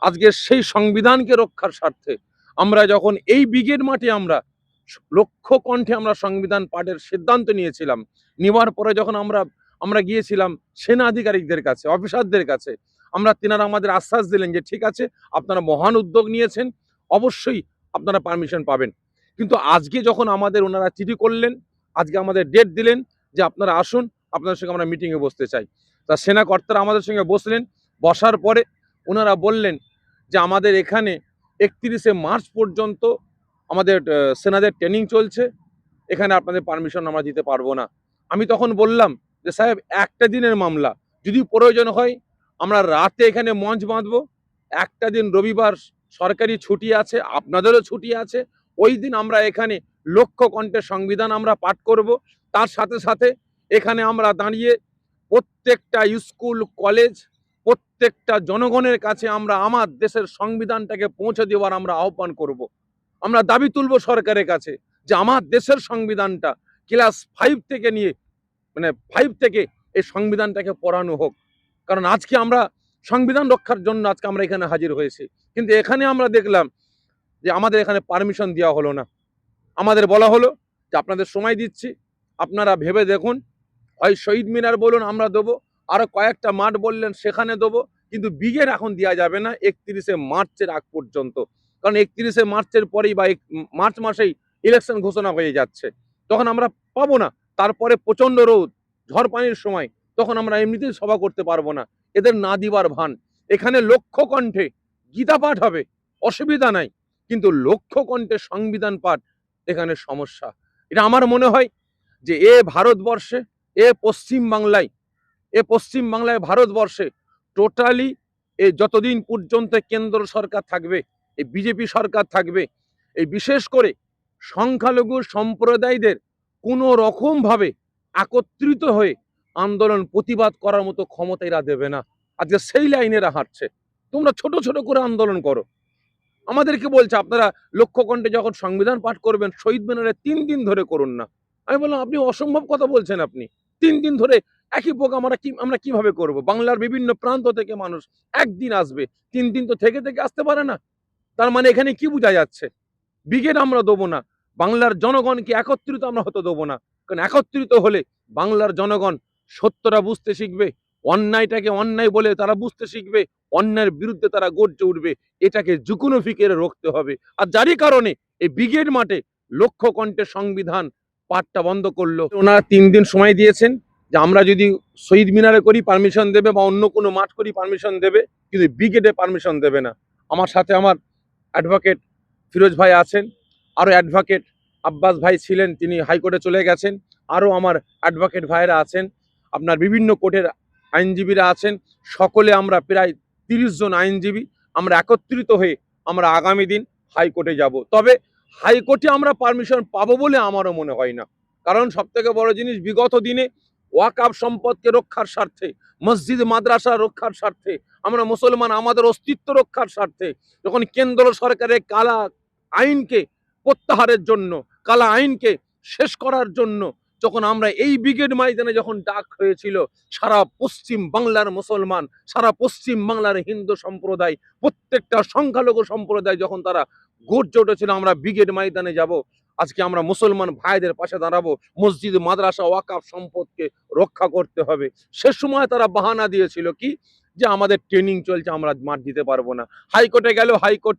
আজকে সেই সংবিধানকে রক্ষার স্বার্থে আমরা যখন এই ব্রিগেড মাঠে আমরা লক্ষ কণ্ঠে আমরা সংবিধান পাঠের সিদ্ধান্ত নিয়েছিলাম, নেওয়ার পরে যখন আমরা আমরা গিয়েছিলাম সেনা আধিকারিকদের কাছে, অফিসারদের কাছে, তেনারা আমাদের আশ্বাস দিলেন যে ঠিক আছে, আপনারা মহান উদ্যোগ নিয়েছেন, অবশ্যই আপনারা পারমিশন পাবেন। কিন্তু আজকে যখন আমাদের ওনারা চিঠি করলেন, আজকে আমাদের ডেট দিলেন যে আপনারা আসুন, আপনাদের সঙ্গে আমরা মিটিংয়ে বসতে চাই। তা সেনা কর্তারা আমাদের সঙ্গে বসলেন, বসার পরে ওনারা বললেন যে আমাদের এখানে 31শে মার্চ পর্যন্ত আমাদের সেনাদের ট্রেনিং চলছে, এখানে আপনাদের পারমিশন আমরা দিতে পারবো না। আমি তখন বললাম যে সাহেব, একটা দিনের মামলা, যদি প্রয়োজন হয় আমরা রাতে এখানে মঞ্চ বাঁধবো, একটা দিন রবিবার সরকারি ছুটি আছে, আপনাদেরও ছুটি আছে, ওই দিন আমরা এখানে লক্ষ কণ্ঠে সংবিধান আমরা পাঠ করব। তার সাথে সাথে এখানে আমরা দাঁড়িয়ে প্রত্যেকটা স্কুল কলেজ, প্রত্যেকটা জনগণের কাছে আমরা আমার দেশের সংবিধানটাকে পৌঁছে দেওয়ার আমরা আহ্বান করব। আমরা দাবি তুলব সরকারের কাছে যে আমার দেশের সংবিধানটা ক্লাস 5 থেকে নিয়ে, মানে 5 থেকে এই সংবিধানটাকে পড়ানো হোক। কারণ আজকে আমরা সংবিধান রক্ষার জন্য আজকে আমরা এখানে হাজির হয়েছি, কিন্তু এখানে আমরা দেখলাম যে আমাদের এখানে পারমিশন দেওয়া হলো না। আমাদের বলা হলো যে আপনাদের সময় দিচ্ছি, আপনারা ভেবে দেখুন, হয় শহীদ মিনার বলুন আমরা দেবো, আরো কয়েকটা মাঠ বললেন সেখানে দেবো, কিন্তু ব্রিগেড এখন দেওয়া যাবে না 31শে মার্চের আগ পর্যন্ত। কারণ 31শে মার্চের পরেই বা মার্চ মাসেই ইলেকশন ঘোষণা হয়ে যাচ্ছে, তখন আমরা পাবো না। তারপরে প্রচন্ড রোদ, ঝড় পানির সময়, তখন আমরা এমনিতেই সভা করতে পারবো না। এদের না দিবার ভান। এখানে লক্ষ কণ্ঠে গীতা পাঠ হবে, অসুবিধা নাই, কিন্তু লক্ষ কণ্ঠে সংবিধান পাঠ এখানে সমস্যা। এটা আমার মনে হয় যে ভারতবর্ষে, পশ্চিম বাংলায় ভারতবর্ষে টোটালি যতদিন পর্যন্ত কেন্দ্র সরকার থাকবে, এই বিজেপি সরকার থাকবে, এই বিশেষ করে সংখ্যালঘু সম্প্রদায়দের কোনো রকম ভাবে একত্রিত হয়ে আন্দোলন প্রতিবাদ করার মতো ক্ষমতা এরা দেবে না। আজকে সেই লাইনে এরা হাঁটছে। তোমরা ছোট ছোট করে আন্দোলন করো, আমাদেরকে বলছে আপনারা লক্ষ কণ্ঠে যখন সংবিধান পাঠ করবেন শহীদ মিনারে 3 দিন ধরে করুন না। আমি বললাম আপনি অসম্ভব কথা বলছেন, আপনি 3 দিন ধরে একই প্রোগ্রাম আমরা কিভাবে করব? বাংলার বিভিন্ন প্রান্ত থেকে মানুষ একদিন আসবে, 3 দিন তো থেকে আসতে পারে না। তার মানে এখানে কি বোঝা যাচ্ছে? ব্রিগেড আমরা দেবো না, বাংলার জনগণকে একত্রিত আমরা হতে দেবো না। কারণ একত্রিত হলে বাংলার জনগণ সত্যটা বুঝতে শিখবে, অন্যায়টাকে অন্যায় বলে তারা বুঝতে শিখবে, অন্যায়ের বিরুদ্ধে তারা গর্জে উঠবে। এটাকে যুকোনো ফিকেরে রুখতে হবে। আর যারই কারণে এই ব্রিগেড মাঠে লক্ষ কণ্ঠে সংবিধান পাঠটা বন্ধ করলো। ওনারা 3 দিন সময় দিয়েছেন যে আমরা যদি শহীদ মিনারে করি পারমিশন দেবে, বা অন্য কোনো মাঠ করি পারমিশন দেবে, কিন্তু ব্রিগেডে পারমিশন দেবে না। আমার সাথে আমার অ্যাডভোকেট ফিরোজ ভাই আছেন, আরও অ্যাডভোকেট আব্বাস ভাই ছিলেন, তিনি হাইকোর্টে চলে গেছেন, আরও আমার অ্যাডভোকেট ভাইরা আছেন, আপনার বিভিন্ন কোর্টের আইনজীবীরা আছেন। সকলে আমরা প্রায় 30 জন আইনজীবী আমরা একত্রিত হয়ে আমরা আগামী দিন হাইকোর্টে যাব। তবে হাইকোর্টে আমরা পারমিশন পাবো বলে আমারও মনে হয় না। কারণ সবথেকে বড় জিনিস, বিগত দিনে ওয়াকফ সম্পদকে রক্ষার স্বার্থে, মসজিদ মাদ্রাসা রক্ষার স্বার্থে, আমরা মুসলমান আমাদের অস্তিত্ব রক্ষার স্বার্থে যখন কেন্দ্র সরকারের কালা আইনকে প্রত্যাহারের জন্য, কালা আইনকে শেষ করার জন্য যখন আমরা এই ব্রিগেড ময়দানে যখন ডাক হয়েছিল, সারা পশ্চিম বাংলার মুসলমান, সারা পশ্চিম বাংলার হিন্দু সম্প্রদায়, প্রত্যেকটা সংখ্যালঘু সম্প্রদায় যখন তারা গর্জে উঠেছিল আমরা ব্রিগেড ময়দানে যাব, আজকে আমরা মুসলমান ভাইদের পাশে দাঁড়াবো, মসজিদ মাদ্রাসা ওয়াকফ সম্পদকে রক্ষা করতে হবে। সে সময় তারা বাহানা দিয়েছিল কি, যে আমাদের ট্রেনিং চলছে, আমরা মাঠ দিতে পারবো না। হাইকোর্টে গেল, হাইকোর্ট